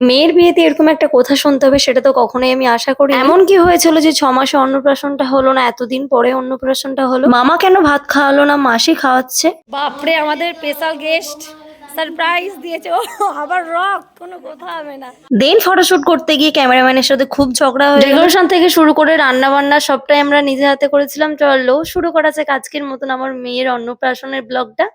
মেয়ের বিয়েতে এরকম একটা কথা শুনতে হবে সেটা তো কখনোই আমি আশা করি। এমন কি হয়েছিল যে 6 মাসে অন্নপ্রাশনটা হলো না, এতদিন পরে অন্নপ্রাশনটা হলো? মামা কেন ভাত খাওয়ালো না, মাসি খাওয়াচ্ছে। বাপরে, আমাদের স্পেশাল গেস্ট সারপ্রাইজ দিয়েছে। ও আবার রক, কোনো কথা হবে না। দেন ফটোশুট করতে গিয়ে ক্যামেরাম্যানের সাথে খুব ঝগড়া হয়ে ডেকোরেশন থেকে শুরু করে রান্না বান্না সবটাই আমরা নিজে হাতে করেছিলাম। চলো শুরু করা যাক আজকের মতন আমার মেয়ের অন্নপ্রাশনের ব্লগটা।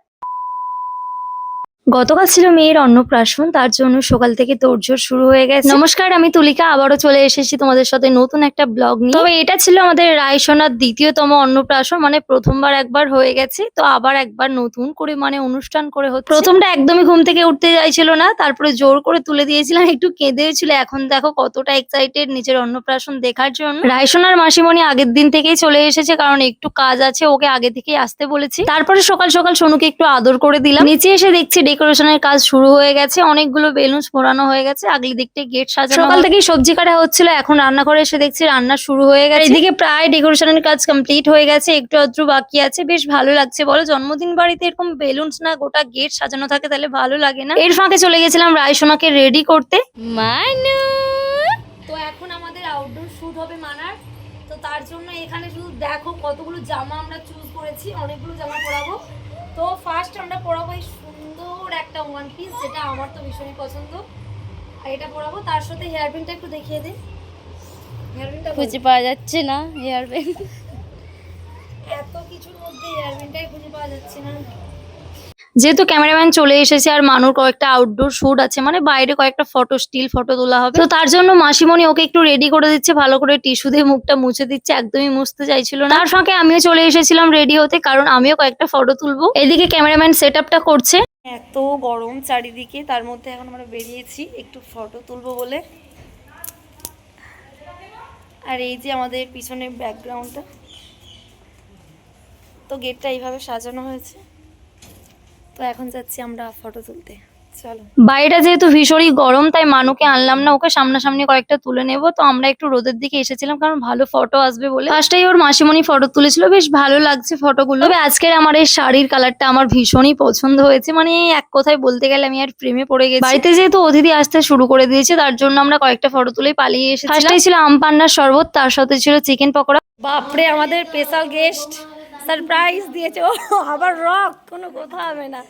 গতকাল ছিল মেয়ের অন্নপ্রাশন, তার জন্য সকাল থেকে তোড়জোড় শুরু হয়ে গেছে। নমস্কার, আমি তুলিকা, আবারও চলে এসেছি তোমাদের সাথে নতুন একটা ব্লগ নিয়ে। তবে এটা ছিল আমাদের রায়সোনার দ্বিতীয়তম অন্নপ্রাশন, মানে প্রথমবার একবার হয়ে গেছে, তো আবার একবার নতুন করে মানে অনুষ্ঠান করে হচ্ছে। প্রথমটা একদমই ঘুম থেকে উঠতে চাইছিল না, তারপরে জোর করে তুলে দিয়েছিলাম, একটু কেঁদেছিল। এখন দেখো কতটা এক্সাইটেড নিজের অন্নপ্রাশন দেখার জন্য। রায়সোনার মাসিমণি আগের দিন থেকেই চলে এসেছে, কারণ একটু কাজ আছে, ওকে আগে থেকেই আসতে বলেছি। তারপরে সকাল সকাল সোনুকে একটু আদর করে দিলাম। নিচে এসে দেখছি ডেকোরেশনের কাজ শুরু হয়ে গেছে, অনেকগুলো বেলুনস মোড়ানো হয়ে গেছে, আগলি দিকটায় গেট সাজানো। সকাল থেকেই সবজি কাটা হচ্ছিল, এখন রান্নাঘরে এসে দেখছি রান্না শুরু হয়ে গেছে। এদিকে প্রায় ডেকোরেশনের কাজ কমপ্লিট হয়ে গেছে, একটু আধটু বাকি আছে। বেশ ভালো লাগছে বলো, জন্মদিন বাড়িতে এরকম বেলুনস না গোটা গেট সাজানো থাকে তাহলে ভালো লাগে না? এর ফাঁকে চলে গেছিলাম রায়সোনাকে রেডি করতে। মানু, তো এখন আমাদের আউটডোর শুট হবে মানার। তো তার জন্য এখানে শুধু দেখো কতগুলো জামা আমরা চুজ করেছি, অনেকগুলো জামা পরাবো। তো ফার্স্ট আমরা পরাবো এই সুন্দর একটা ওয়ান পিস, যেটা আমার তো ভীষণই পছন্দ। আর এটা পরাবো, তার সাথে হেয়ার ব্যান্ডটা একটু দেখিয়ে দে। হেয়ার ব্যান্ডটা খুঁজে পাওয়া যাচ্ছে না হেয়ার ব্যান্ড। এত কিছুর মধ্যে হেয়ার ব্যান্ডটাই খুঁজে পাওয়া যাচ্ছে না। যেহেতু ক্যামেরাম্যান চলে এসেছে আর মানুর কয়েকটা আউটডোর শুট আছে, মানে বাইরে কয়েকটা ফটো স্টিল ফটো তোলা হবে, তো তার জন্য মাসিমণি ওকে একটু রেডি করে দিচ্ছে, ভালো করে টিস্যু দিয়ে মুখটা মুছে দিচ্ছে, একদমই মুছতে চাইছিল না। তার ফাঁকে আমিও চলে এসেছিলাম রেডি হতে, কারণ আমিও কয়েকটা ফটো তুলবো। এদিকে ক্যামেরাম্যান সেট আপটা করছে। এত গরম চারিদিকে, তার মধ্যে এখন আমরা বেরিয়েছি একটু ফটো তুলবো বলে। আর এই যে আমাদের পিছনের ব্যাকগ্রাউন্ডটা, তো গেটটা এইভাবে সাজানো হয়েছে। তো এখন যাচ্ছি আমরা ফটো তুলতে, চলো। বাইরেটা যেহেতু ভীষণই গরম, তাই মানুকে আনলাম না, ওকে সামনাসামনি কয়েকটা তুলে নেবো। তো আমরা একটু রোদের দিকে এসেছিলাম, কারণ ভালো ফটো আসবে বলে। ফার্স্টেই ওর মাসিমণি ফটো তুলেছিল, বেশ ভালো লাগছে ফটোগুলো। তবে আজকের আমার এই শাড়ির কালারটা আমার ভীষণই পছন্দ হয়েছে, মানে এক কথায় বলতে গেলে আমি আর প্রেমে পড়ে গেছি। বাড়িতে যেহেতু অতিথি আসতে শুরু করে দিয়েছে, তার জন্য আমরা কয়েকটা ফটো তুলে পালিয়ে এসেছি। ফার্স্টেই ছিল আম পান্নার শরবত, তার সাথে ছিল চিকেন পকোড়া। বাপরে, আমাদের স্পেশাল গেস্ট সারপ্রাইজ দিয়েছে। ও আবার রক, কোনো কথা হবে না।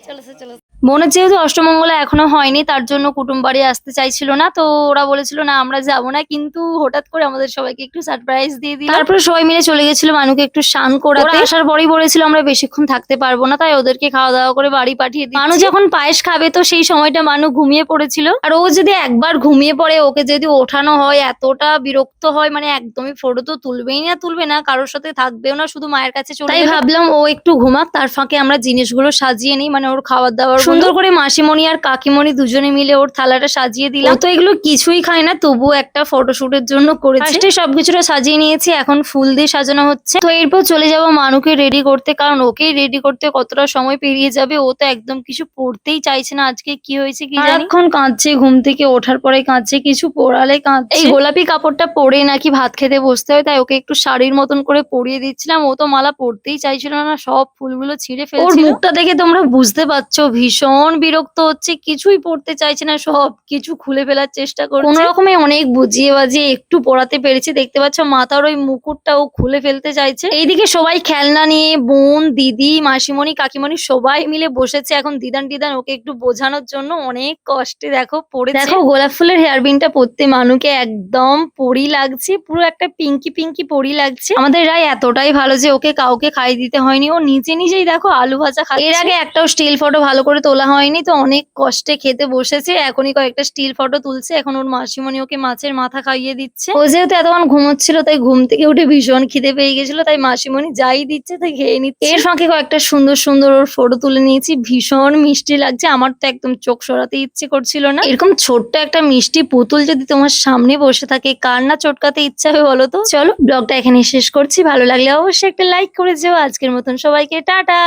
চলো চলো। বোনের যেহেতু অষ্টমঙ্গলা এখনো হয়নি, তার জন্য কুটুম বাড়ি আসতে চাইছিল না, তো ওরা বলেছিল না আমরা যাবো না, কিন্তু হঠাৎ করে আমাদের সবাইকে একটু সারপ্রাইজ দিয়ে দিল। তারপরে সবাই মিলে চলে গেছিল মানুকে একটু স্নান করাতে। ওরা আসার পরেই বলেছিল আমরা বেশিক্ষণ থাকতে পারবো না, তাই ওদেরকে খাওয়া দাওয়া করে বাড়ি পাঠিয়ে দিই। মানু যখন পায়েস খাবে, তো সেই সময়টা মানু ঘুমিয়ে পড়েছিল। আর ও যদি একবার ঘুমিয়ে পড়ে, ওকে যদি ওঠানো হয় এতটা বিরক্ত হয়, মানে একদমই ফটো তো তুলবেই না, তুলবে না, কারোর সাথে থাকবেও না, শুধু মায়ের কাছে চলে যাবে। তাই ভাবলাম ও একটু ঘুমাক, তার ফাঁকে আমরা জিনিসগুলো সাজিয়ে নিই, মানে ওর খাবার দাবার সুন্দর করে মাসিমণি আর কাকিমণি দুজনে মিলে ওর থালাটা সাজিয়ে দিলাম। ও তো এগুলো কিছুই খায় না, তবুও একটা ফটোশুটের জন্য করেছে। ফার্স্টে সবকিছুটা সাজিয়ে নিয়েছি, এখন ফুল দিয়ে সাজানো হচ্ছে। তো এরপর চলে যাব মানুকে রেডি করতে, কারণ ওকেই রেডি করতে কতটা সময় পেরিয়ে যাবে। ও তো একদম কিছু পড়তেই চাইছে না, আজকে কি হয়েছে কি জানি, এখন কাঁদছে, ঘুম থেকে ওঠার পরে কাঁদছে, কিছু পড়ালে কাঁদছে। এই গোলাপি কাপড়টা পরে নাকি ভাত খেতে বসতে হয়, তাই ওকে একটু শাড়ির মতন করে পরিয়ে দিচ্ছিলাম। ও তো মালা পড়তেই চাইছিল না, সব ফুলগুলো ছিঁড়ে ফেলছিল। ওর মুখটা দেখে তোমরা বুঝতে পারছো ভীষণ বিরক্ত হচ্ছে, কিছুই পড়তে চাইছে না, সব কিছু খুলে ফেলার চেষ্টা করছে। কোনো রকমে অনেক বুঝিয়ে বাজিয়ে একটু পড়াতে পেরেছি। দেখতে পাচ্ছ মাথার ওই মুকুটটাও খুলে ফেলতে চাইছে। এইদিকে সবাই খেলনা নিয়ে, বোন, দিদি, মাসিমণি, কাকিমণি সবাই মিলে বসেছে এখন দিদান ওকে একটু বোঝানোর জন্য। অনেক কষ্টে দেখো পড়েছে। দেখো গোলাপ ফুলের হেয়ার বিনটা পরতে মানুকে একদম পরি লাগছে, পুরো একটা পিঙ্কি পিঙ্কি পরি লাগছে। আমাদের রায় এতটাই ভালো যে ওকে কাউকে খাইয়ে দিতে হয়নি, ও নিজেই দেখো আলু ভাজা খাচ্ছে। এর আগে একটাও স্টিল ফটো ভালো করে তোলা হয়নি, তো অনেক কষ্টে খেতে বসেছে। এখনই কয়েকটা স্টিল ফটো তুলছে। এখন ওর মাসিমণি ওকে মাছের মাথা খাইয়ে দিচ্ছে। ও যেহেতু এতক্ষণ ঘুমোচ্ছিল, তাই ঘুম থেকে উঠে ভীষণ খিদে পেয়ে গেছিল, তাই মাসিমণি যাই দিচ্ছে তাই খেয়ে নিচ্ছে। এর ফাঁকে কয়েকটা সুন্দর ওর ফটো তুলে নিয়েছি, ভীষণ মিষ্টি লাগছে। আমার তো একদম চোখ সরাতে ইচ্ছে করছিল না। এরকম ছোট্ট একটা মিষ্টি পুতুল যদি তোমার সামনে বসে থাকে, কার না চটকাতে ইচ্ছা হবে বলো তো? চলো ব্লগটা এখানে শেষ করছি, ভালো লাগলে অবশ্যই একটা লাইক করে যেও। আজকের মতন সবাইকে টাটা।